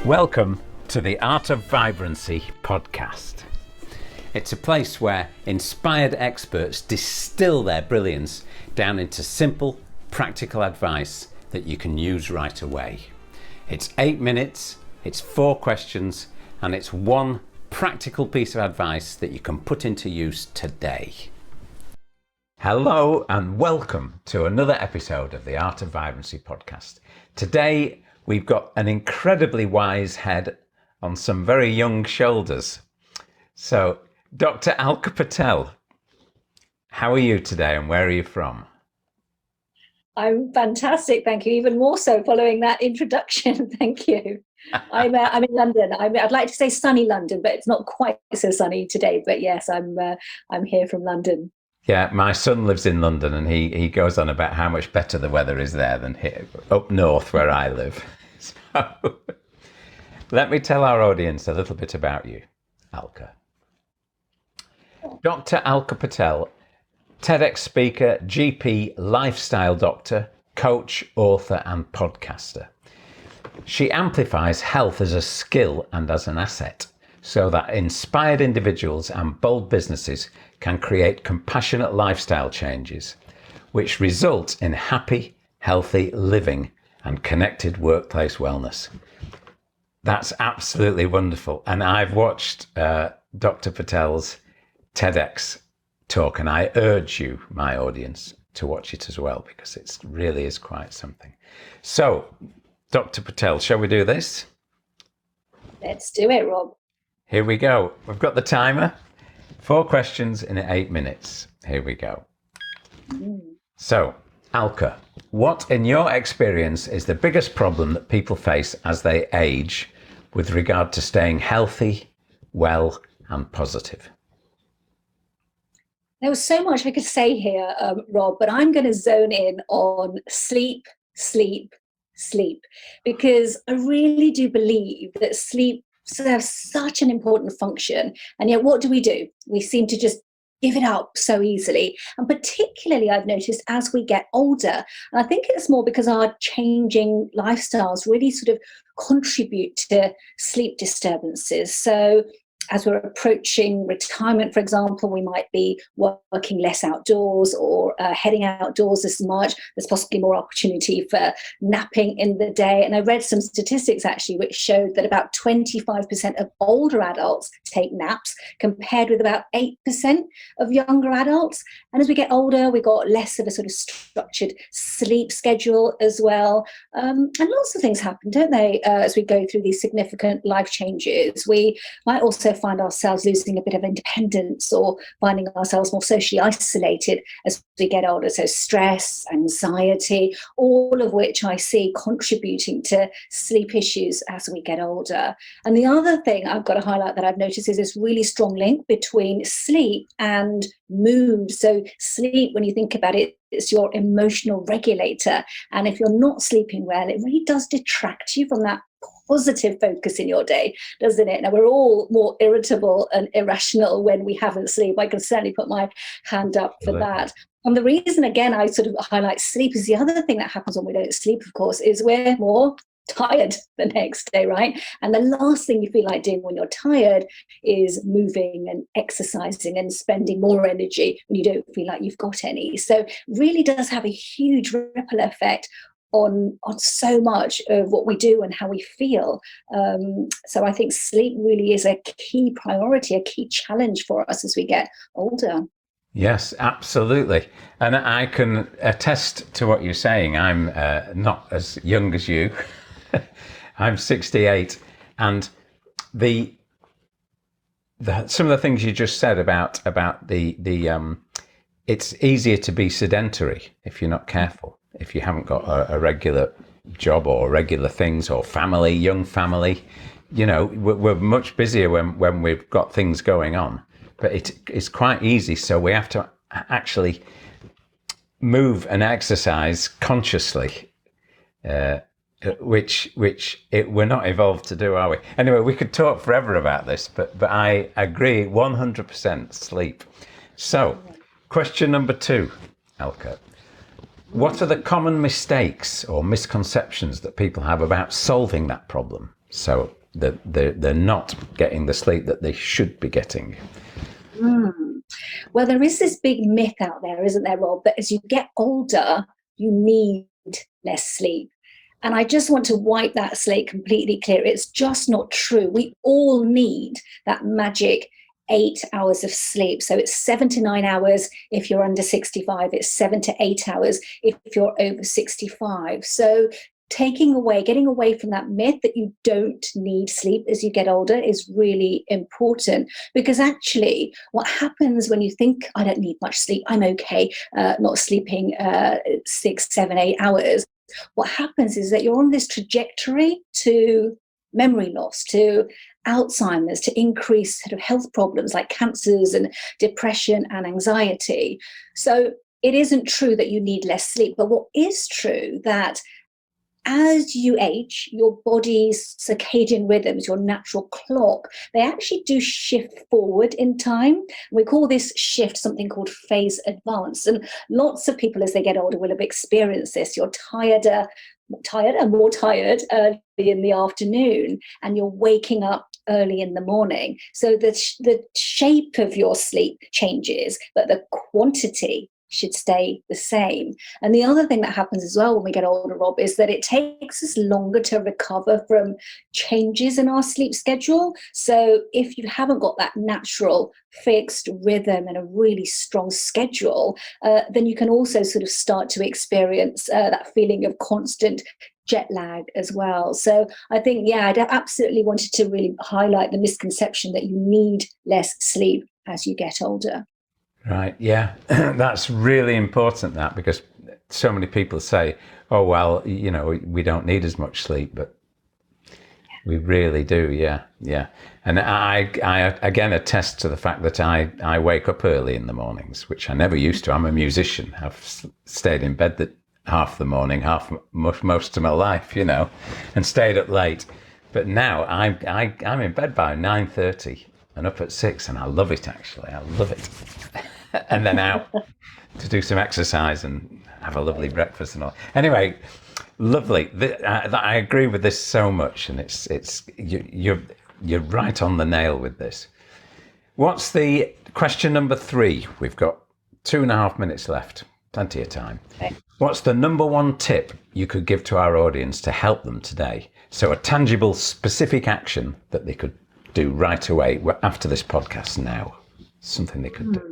Welcome to the Art of Vibrancy podcast. It's a place where inspired experts distill their brilliance down into simple, practical advice that you can use right away. It's 8 minutes, it's 4 questions, and it's one practical piece of advice that you can put into use today. Hello and welcome to another episode of the Art of Vibrancy podcast. Today, we've got an incredibly wise head on some very young shoulders. So, Dr. Alka Patel, how are you today and where are you from? I'm fantastic, thank you. Even more so following that introduction, thank you. I'm in London. I'd like to say sunny London, but it's not quite so sunny today. But yes, I'm here from London. Yeah, my son lives in London and he goes on about how much better the weather is there than here, up north where I live. So let me tell our audience a little bit about you, Alka. Dr. Alka Patel, TEDx speaker, GP, lifestyle doctor, coach, author and podcaster. She amplifies health as a skill and as an asset so that inspired individuals and bold businesses can create compassionate lifestyle changes, which result in happy, healthy living and connected workplace wellness. That's absolutely wonderful. And I've watched Dr. Patel's TEDx talk, and I urge you, my audience, to watch it as well, because it really is quite something. So, Dr. Patel, shall we do this? Let's do it, Rob. Here we go. We've got the timer. 4 questions in 8 minutes. Here we go. So, Alka, what in your experience is the biggest problem that people face as they age with regard to staying healthy, well, and positive? There was so much I could say here, Rob, but I'm going to zone in on sleep, because I really do believe that sleep serves such an important function. And yet what do? We seem to just give it up so easily. And particularly I've noticed as we get older, and I think it's more because our changing lifestyles really sort of contribute to sleep disturbances. So as we're approaching retirement, for example, we might be working less outdoors or heading outdoors as much. There's possibly more opportunity for napping in the day. And I read some statistics actually which showed that about 25% of older adults take naps compared with about 8% of younger adults. And as we get older, we've got less of a sort of structured sleep schedule as well. And lots of things happen, don't they, as we go through these significant life changes. We might also find ourselves losing a bit of independence or finding ourselves more socially isolated as we get older. So stress, anxiety, all of which I see contributing to sleep issues as we get older. And the other thing I've got to highlight that I've noticed is this really strong link between sleep and mood. So sleep, when you think about it, it's your emotional regulator. And if you're not sleeping well, it really does detract you from that positive focus in your day, doesn't it? Now, we're all more irritable and irrational when we haven't sleep. I can certainly put my hand up for that. And the reason, again, I sort of highlight sleep is the other thing that happens when we don't sleep, of course, is we're more tired the next day, right? And the last thing you feel like doing when you're tired is moving and exercising and spending more energy when you don't feel like you've got any. So really does have a huge ripple effect on so much of what we do and how we feel. So I think sleep really is a key priority, a key challenge for us as we get older. Yes, absolutely. And I can attest to what you're saying. I'm not as young as you. I'm 68. And some of the things you just said about the it's easier to be sedentary if you're not careful. If you haven't got a regular job or regular things or family, young family, you know, we're much busier when we've got things going on. But it's quite easy. So we have to actually move and exercise consciously, which we're not evolved to do, are we? Anyway, we could talk forever about this, but I agree 100% sleep. So question number 2, Alka. What are the common mistakes or misconceptions that people have about solving that problem? So they're not getting the sleep that they should be getting. Well, there is this big myth out there, isn't there, Rob, that as you get older, you need less sleep. And I just want to wipe that slate completely clear. It's just not true. We all need that magic 8 hours of sleep. So it's 7 to 9 hours if you're under 65. It's 7 to 8 hours if you're over 65. So getting away from that myth that you don't need sleep as you get older is really important, because actually what happens when you think, I don't need much sleep, I'm okay, not sleeping 6, 7, 8 hours, what happens is that you're on this trajectory to memory loss, to Alzheimer's, to increase sort of health problems like cancers and depression and anxiety. So it isn't true that you need less sleep, but what is true that as you age, your body's circadian rhythms, your natural clock, they actually do shift forward in time. We call this shift something called phase advance. And lots of people as they get older will have experienced this. You're tired and more tired early in the afternoon, and you're waking up early in the morning. So the shape of your sleep changes, but the quantity should stay the same. And the other thing that happens as well when we get older, Rob, is that it takes us longer to recover from changes in our sleep schedule. So if you haven't got that natural fixed rhythm and a really strong schedule, then you can also sort of start to experience that feeling of constant jet lag as well. So I think, I absolutely wanted to really highlight the misconception that you need less sleep as you get older. Right, yeah, that's really important, that, because so many people say, oh, well, we don't need as much sleep, but we really do, yeah. And I again attest to the fact that I wake up early in the mornings, which I never used to. I'm a musician. I've stayed in bed half the morning, most of my life, and stayed up late. But now I'm in bed by 9:30 and up at 6, and I love it, actually. I love it. And then out to do some exercise and have a lovely breakfast and all. Anyway, lovely. I agree with this so much, and you're right on the nail with this. What's the question number 3? We've got 2.5 minutes left. Plenty of time. Okay. What's the number 1 tip you could give to our audience to help them today? So a tangible, specific action that they could do right away after this podcast now. Something they could do.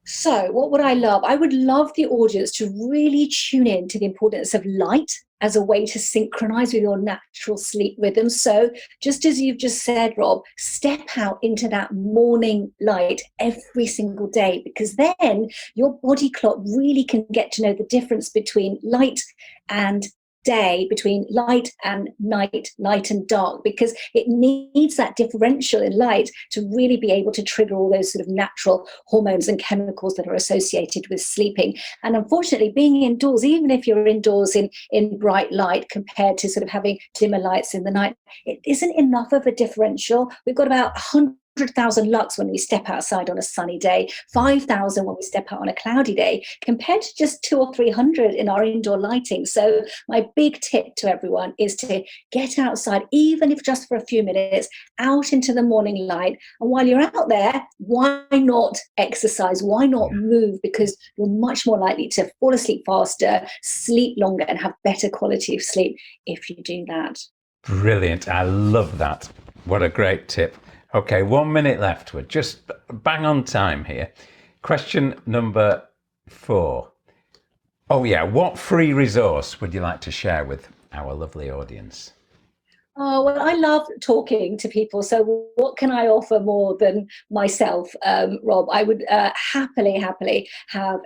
So what would I love? I would love the audience to really tune in to the importance of light as a way to synchronize with your natural sleep rhythm. So just as you've just said, Rob, step out into that morning light every single day, because then your body clock really can get to know the difference between light and day, between light and night, light and dark, because it needs that differential in light to really be able to trigger all those sort of natural hormones and chemicals that are associated with sleeping. And unfortunately, being indoors, even if you're indoors in bright light compared to sort of having dimmer lights in the night, it isn't enough of a differential. We've got about 100,000 lux when we step outside on a sunny day, 5,000 when we step out on a cloudy day, compared to just 200 or 300 in our indoor lighting. So my big tip to everyone is to get outside, even if just for a few minutes, out into the morning light. And while you're out there, why not exercise? Why not move? Because you're much more likely to fall asleep faster, sleep longer, and have better quality of sleep if you do that. Brilliant. I love that. What a great tip. Okay, 1 minute left. We're just bang on time here. Question number 4. Oh yeah, what free resource would you like to share with our lovely audience? Oh, well, I love talking to people. So what can I offer more than myself, Rob? I would happily have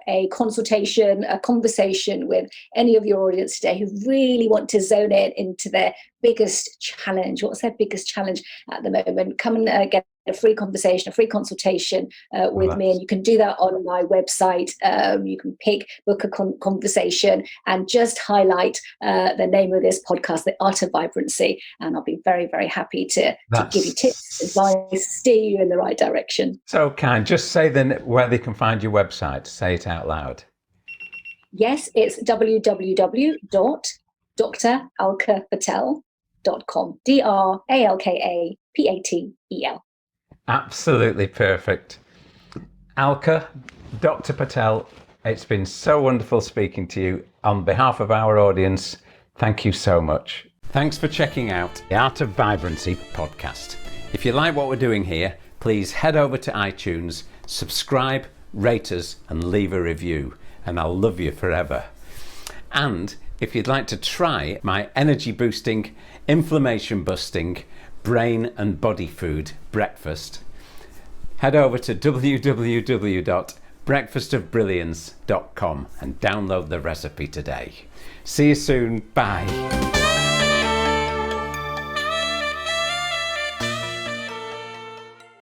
a consultation, a conversation with any of your audience today who really want to zone in into their biggest challenge. What's their biggest challenge at the moment? Come and get a free conversation, a free consultation with me, and you can do that on my website. You can book a conversation and just highlight the name of this podcast, The Art of Vibrancy, and I'll be very, very happy to give you tips, advice, steer you in the right direction. So kind. Just say then where they can find your website. Say it out loud. Yes, it's www.dralkapatel.com. dralkapatel.com. DRALKAPATEL. Absolutely perfect. Alka, Dr. Patel, it's been so wonderful speaking to you. On behalf of our audience, thank you so much. Thanks for checking out the Art of Vibrancy podcast. If you like what we're doing here, please head over to iTunes, subscribe, rate us, and leave a review, and I'll love you forever. And if you'd like to try my energy boosting, inflammation busting, brain and body food breakfast, head over to www.breakfastofbrilliance.com and download the recipe today. See you soon. Bye.